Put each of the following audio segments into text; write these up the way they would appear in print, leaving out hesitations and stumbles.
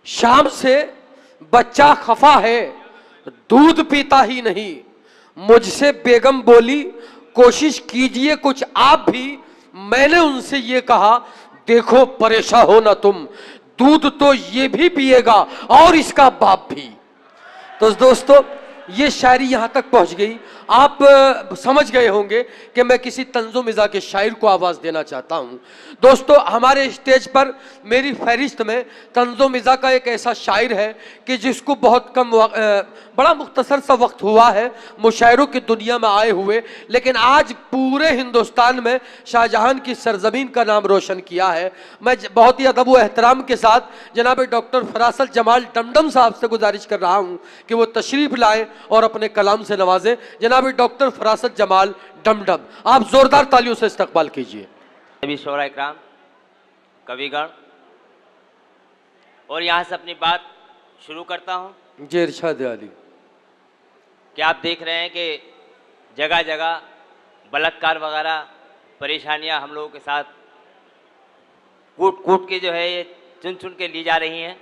शाम से बच्चा खफा है, दूध पीता ही नहीं। मुझसे बेगम बोली कोशिश कीजिए कुछ आप भी। मैंने उनसे ये कहा देखो परेशान हो ना तुम, दूध तो ये भी पिएगा और इसका बाप भी। तो दोस्तों ये शायरी यहां तक पहुंच गई, आप समझ गए होंगे कि मैं किसी तंजो मिजा के शायर को आवाज देना चाहता हूं। दोस्तों हमारे स्टेज पर मेरी फहरिस्त में तंजो मिजा का एक ऐसा शायर है कि जिसको बहुत कम बड़ा मुख्तसर सा वक्त हुआ है मुशायरों की दुनिया में आए हुए, लेकिन आज पूरे हिंदुस्तान में शाहजहां की सरजमीन का नाम रोशन किया है। मैं बहुत ही अदब व एहतराम के साथ जनाब डॉक्टर फरासत जमाल डमडम साहब से गुजारिश कर रहा हूं कि वो तशरीफ लाएं और अपने कलाम से नवाजें। जनाब डॉक्टर फरासत जमाल डमडम, आप जोरदार तालियों से इस्तकबाल कीजिए। सभी शोरा इकराम, कविगण, और यहाँ से अपनी बात शुरू करता हूँ। जी इरशाद आली। क्या आप देख रहे हैं कि जगह जगह बलात्कार वगैरह परेशानियाँ हम लोगों के साथ कूट कूट के जो है ये चुन चुन के ली जा रही हैं।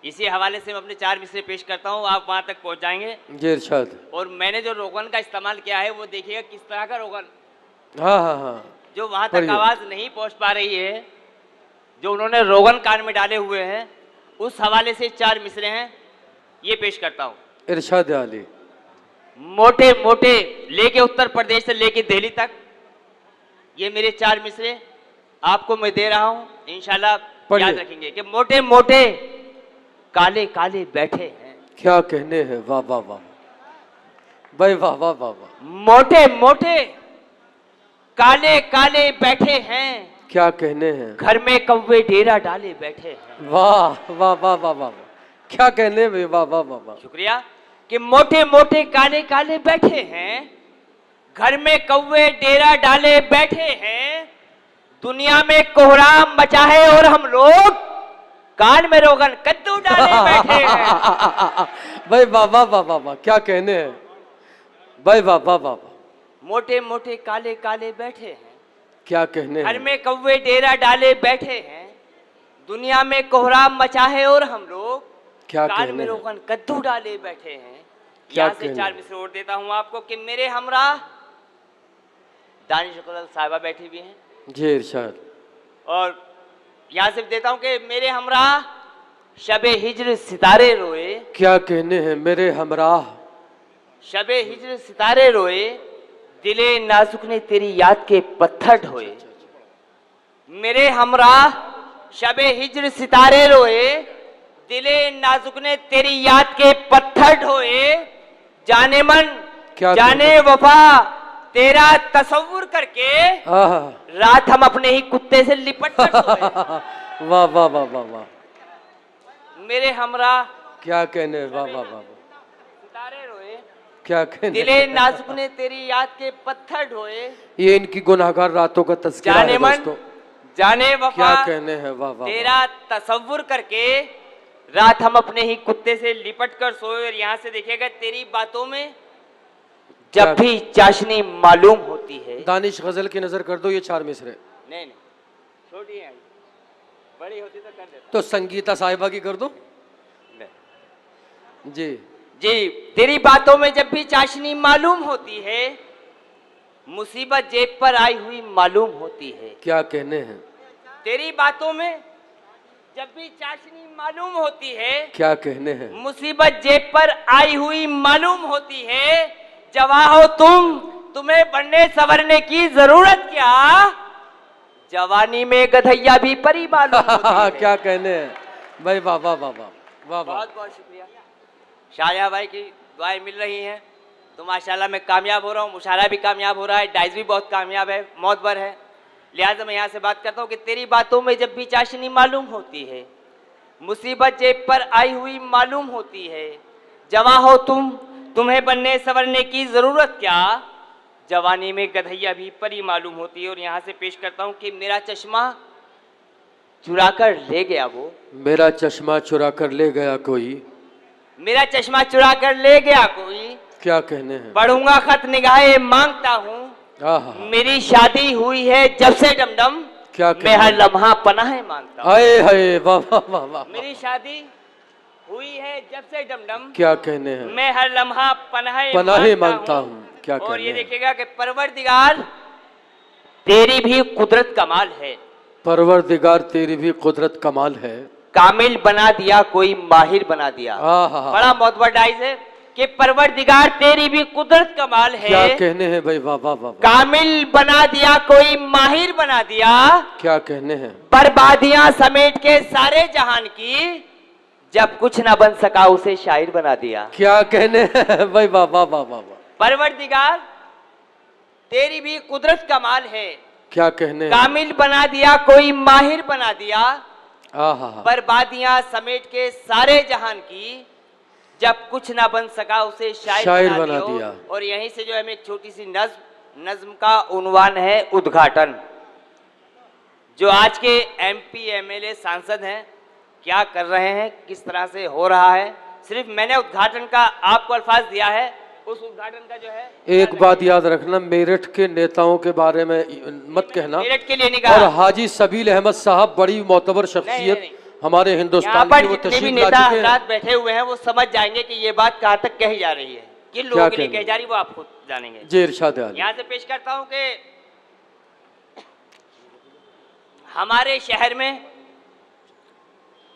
इसी हवाले से मैं अपने 4 मिसरे पेश करता हूँ, आप वहाँ तक पहुँच जाएंगे। जी इरशाद। और मैंने जो रोगन का इस्तेमाल किया है वो देखिएगा किस तरह का रोगन, हाँ हाँ हाँ, जो वहाँ तक आवाज़ नहीं पहुँच पा रही है, जो उन्होंने रोगन कान में डाले हुए हैं, उस हवाले से 4 मिसरे हैं, ये पेश करता हूँ। इरशाद आली। मोटे मोटे लेके उत्तर प्रदेश से लेके दिल्ली तक, ये मेरे 4 मिसरे आपको मैं दे रहा हूँ, इंशाल्लाह याद रखेंगे कि मोटे मोटे काले काले बैठे हैं। क्या कहने हैं, वाह वाह वाह भाई, वाह वाह वाह वाह। मोटे मोटे काले काले बैठे हैं, क्या कहने हैं, घर में कौवे डेरा डाले बैठे हैं। वाह वाह वाह वाह वाह, क्या कहने में, वाह वाह वाह वाह। शुक्रिया। कि मोटे मोटे काले काले बैठे हैं, घर में कौवे डेरा डाले बैठे हैं, दुनिया में कोहराम मचा है और हम लोग कान में रोगन कद्दू डाले बैठे हैं। भाई वाह वाह वाह वाह वाह, क्या कहने हैं भाई, वाह वाह वाह वाह। मोटे मोटे काले काले बैठे हैं, क्या कहने हैं, घर में कौवे डेरा डाले बैठे हैं, दुनिया में कोहराम मचा है और हम लोग क्या कान में रोगन कद्दू डाले बैठे हैं। यहाँ से 4 मिसरे और देता हूँ आपको कि मेरे हमरा दानिश कदल साहिबा बैठी हुई हैं। जी इरशाद। और यहाँ से देता हूँ कि मेरे हमरा शबे हिज्र सितारे रोए। क्या कहने हैं, मेरे हमराह शबे हिज्र सितारे रोए, दिले नाजुक ने तेरी याद के पत्थर ढोए। मेरे हमरा शबे हिज्र सितारे रोए, दिले नाजुक ने तेरी याद के पत्थर ढोए। जाने मन जाने वफा तेरा तसव्वुर करके रात हम अपने ही कुत्ते से लिपट कर सोए। वाह वाह वाह वाह वाह। मेरे हमरा क्या कहने, वाह वाह वाह, सितारे रोए, क्या कहने, दिले नाजुक ने तेरी याद के पत्थर ढोए। ये इनकी गुनाहगार रातों का तस्करा है दोस्तों। जाने वफा क्या कहने हैं, वाह वाह, तेरा तसव्वुर करके रात हम अपने ही कुत्ते से लिपट कर सोए। और यहाँ से देखिएगा तेरी बातों में जब भी चाशनी मालूम होती है। दानिश गजल की नजर कर दो, ये 4 मिसरे नहीं छोटी है, बड़ी होती तो कर देता। तो संगीता साहिबा की कर दो। जी जी, तेरी बातों में जब भी चाशनी मालूम होती है, मुसीबत जेब पर आई हुई मालूम होती है। क्या कहने हैं, तेरी बातों में जब भी चाशनी मालूम होती है, क्या कहने हैं, मुसीबत जेब पर आई हुई मालूम होती है। जवां हो तुम, तुम्हें बढ़ने संवरने की जरूरत क्या, जवानी में गधैया भी परी मालूम होती है। क्या कहने हैं भाई, वाह वाह वाह वाह वाह। बहुत बहुत शुक्रिया। शाया भाई की दुआएं मिल रही हैं तो माशाल्लाह मैं कामयाब हो रहा हूँ, मुशायरा भी कामयाब हो रहा है, डाइज भी बहुत कामयाब है, मौतबर है। लिहाजा मैं यहाँ से बात करता हूँ कि तेरी बातों में जब भी चाशनी मालूम होती है, मुसीबत जेब पर आई हुई मालूम होती है। जवां हो तुम, तुम्हें बनने संवरने की ज़रूरत क्या, जवानी में गधैया भी परी मालूम होती है। और यहाँ से पेश करता हूँ कि मेरा चश्मा चुरा कर ले गया वो, मेरा चश्मा चुरा कर ले गया कोई, मेरा चश्मा चुरा कर ले गया कोई। क्या कहने हैं, पढ़ूंगा खत निगाहे मांगता हूँ, मेरी शादी हुई है जब से डमडम, क्या मैं हर लम्हा पनाह मांगता हूँ। हाय हाय, वाह वाह वाह वाह। मेरी शादी हुई है जब से डमडम, क्या कहने हैं, मैं हर लम्हा पनाह मांगता हूँ। क्या और कहने ये हैं, देखिएगा कि परवरदिगार तेरी भी कुदरत कमाल है, परवरदिगार तेरी भी कुदरत कमाल है। कामिल बना दिया कोई माहिर बना दिया। बड़ा मोतबर डाइस है कि परवरदिगार तेरी भी कुदरत कमाल है। क्या कहने हैं भाई, वाह वाह वाह। कामिल बना दिया कोई माहिर बना दिया। क्या कहने हैं, बर्बादियां समेट के सारे जहान की, जब कुछ ना बन सका उसे शायर बना दिया। क्या कहने हैं भाई, वाह वाह वाह वाह। परवरदिगार तेरी भी कुदरत कमाल है। क्या कहने हैं, कामिल बना दिया कोई माहिर बना दिया। आहा, बर्बादियां समेट के सारे जहान की, जब कुछ ना बन सका उसे शायर बना दिया। और यहीं से जो है एक छोटी सी नज्म का उन्वान है उद्घाटन। जो आज के एमपी एमएलए सांसद हैं, क्या कर रहे हैं, किस तरह से हो रहा है, सिर्फ मैंने उद्घाटन का आपको अल्फाज दिया है। उस उद्घाटन का जो है, एक बात याद रखना, मेरठ के नेताओं के बारे में मत कहना। मेरठ के लिए नहीं कहा। और हाजी सबील अहमद साहब बड़ी मोतबर शख्सियत हमारे हिंदुस्तान की, वो जितने भी तशरीफ ला नेता चुके हैं। हजरात बैठे हुए हैं वो समझ जाएंगे कि ये बात कहाँ तक कही जा रही है, किन लोगों के लिए कही जा रही है, वो आप खुद जानेंगे। जी इरशाद आली। यहाँ से पेश करता हूँ कि हमारे शहर में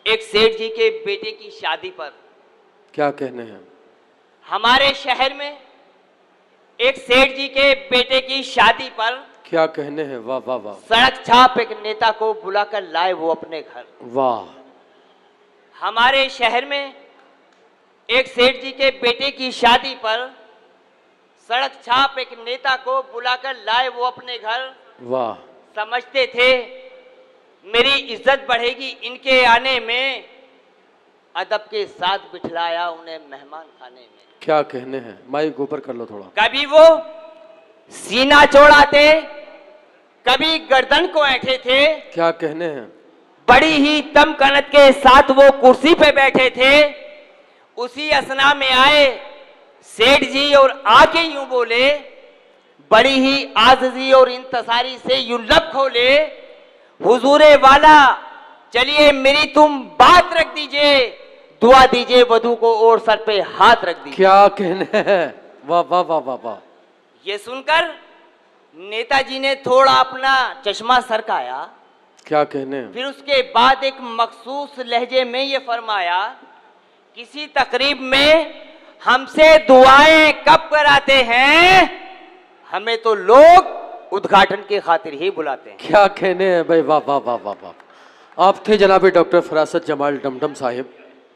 एक सेठ जी के बेटे की शादी पर, क्या कहने हैं, हमारे शहर में एक सेठ जी के बेटे की शादी पर, क्या कहने हैं, वाह वाह वाह। सड़क छाप एक नेता को बुलाकर लाए वो अपने घर। वाह। हमारे शहर में एक सेठ जी के बेटे की शादी पर, सड़क छाप एक नेता को बुलाकर लाए वो अपने घर। वाह। समझते थे मेरी इज्जत बढ़ेगी इनके आने में, अदब के साथ बिठलाया उन्हें मेहमान खाने में। क्या कहने हैं, माइक ऊपर कर लो थोड़ा। कभी वो सीना चौड़ाते, कभी गर्दन को ऐंठे थे। क्या कहने हैं, बड़ी ही तमकनत के साथ वो कुर्सी पे बैठे थे। उसी असना में आए सेठ जी और आके यूं बोले, बड़ी ही आज़ज़ी और इंतसारी से यूं लब खोले, हुजूरे वाला चलिए मेरी तुम बात रख दीजिए, दुआ दीजिए वधू को और सर पे हाथ रख दीजिए। क्या कहने हैं, वाह वाह वाह वाह वाह। ये सुनकर नेताजी ने थोड़ा अपना चश्मा सरकाया। क्या कहने हैं, फिर उसके बाद एक मखसूस लहजे में ये फरमाया, किसी तकरीब में हमसे दुआएं कब कराते हैं, हमें तो लोग उद्घाटन की खातिर ही बुलाते हैं। क्या कहने हैं भाई, वाह वाह वाह वाह वाह। आप थे जनाब डॉक्टर फरासत जमाल डमडम साहिब।